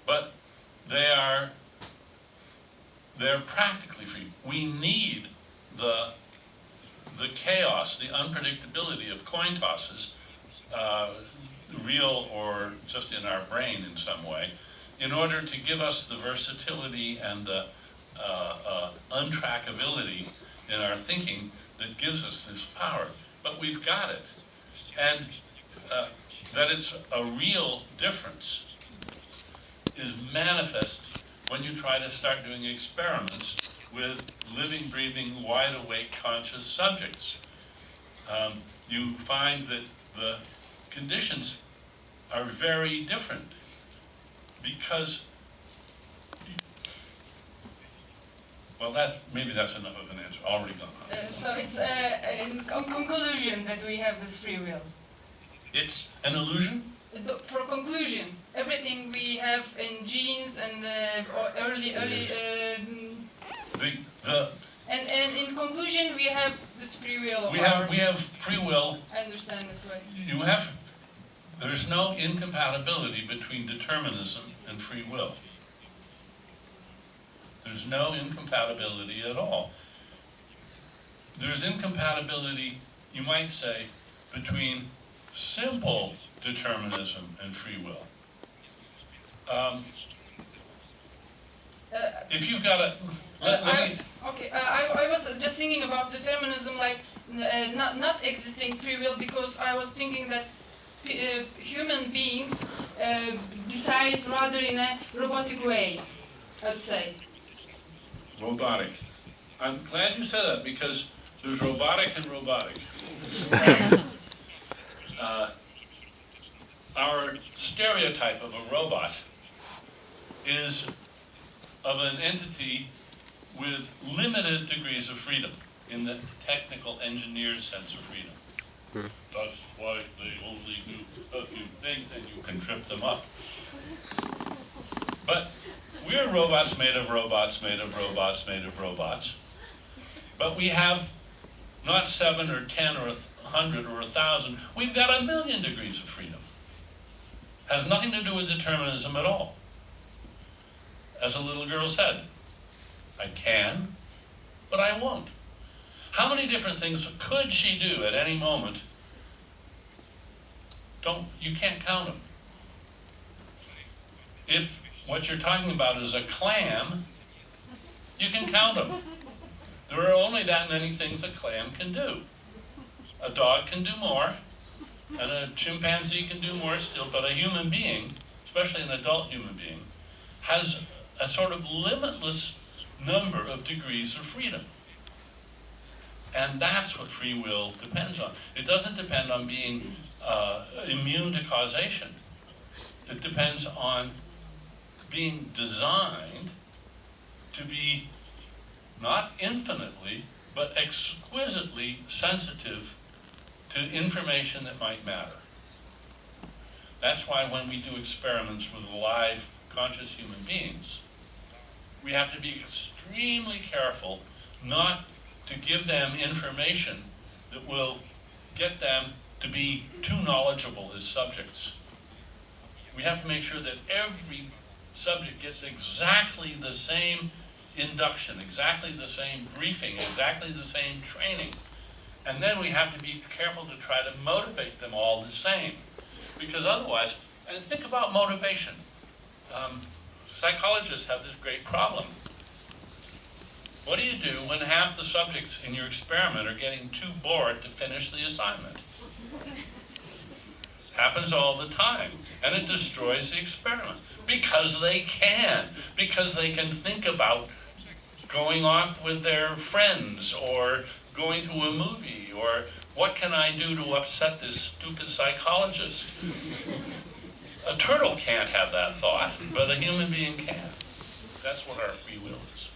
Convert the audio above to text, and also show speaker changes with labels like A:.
A: but they're practically free. We need the chaos, the unpredictability of coin tosses, real or just in our brain in some way, in order to give us the versatility and the untrackability in our thinking that gives us this power. But we've got it. And that it's a real difference is manifest when you try to start doing experiments with living, breathing, wide-awake, conscious subjects. You find that the conditions are very different because, well, maybe that's enough of an answer. Already gone on.
B: So it's in conclusion that we have this free will. It's
A: an illusion?
B: For conclusion, everything we have in genes and early and in conclusion we have this free will of ours.
A: We have free will.
B: I understand this way.
A: There's no incompatibility between determinism and free will. There's no incompatibility at all. There's incompatibility, you might say, between simple determinism and free will. If you've got a...
B: I was just thinking about determinism, like not existing free will, because I was thinking that human beings decide rather in a robotic way, I'd say.
A: Robotic. I'm glad you said that, because there's robotic and robotic. Our stereotype of a robot is of an entity with limited degrees of freedom, in the technical engineer's sense of freedom. That's why they only do a few things and you can trip them up. But we're robots made of robots, made of robots, made of robots. But we have not 7 or 10 or 100 or 1,000, we've got 1,000,000 degrees of freedom. Has nothing to do with determinism at all. As a little girl said, I can, but I won't. How many different things could she do at any moment? You can't count them. If what you're talking about is a clam, you can count them. There are only that many things a clam can do. A dog can do more, and a chimpanzee can do more still, but a human being, especially an adult human being, has a sort of limitless number of degrees of freedom. And that's what free will depends on. It doesn't depend on being immune to causation. It depends on being designed to be not infinitely, but exquisitely sensitive to information that might matter. That's why when we do experiments with live, conscious human beings, we have to be extremely careful not to give them information that will get them to be too knowledgeable as subjects. We have to make sure that every subject gets exactly the same induction, exactly the same briefing, exactly the same training. And then we have to be careful to try to motivate them all the same. Because otherwise, and think about motivation. Psychologists have this great problem. What do you do when half the subjects in your experiment are getting too bored to finish the assignment? Happens all the time, and it destroys the experiment. Because they can. Because they can think about going off with their friends, or going to a movie, or what can I do to upset this stupid psychologist? A turtle can't have that thought, but a human being can. That's what our free will is.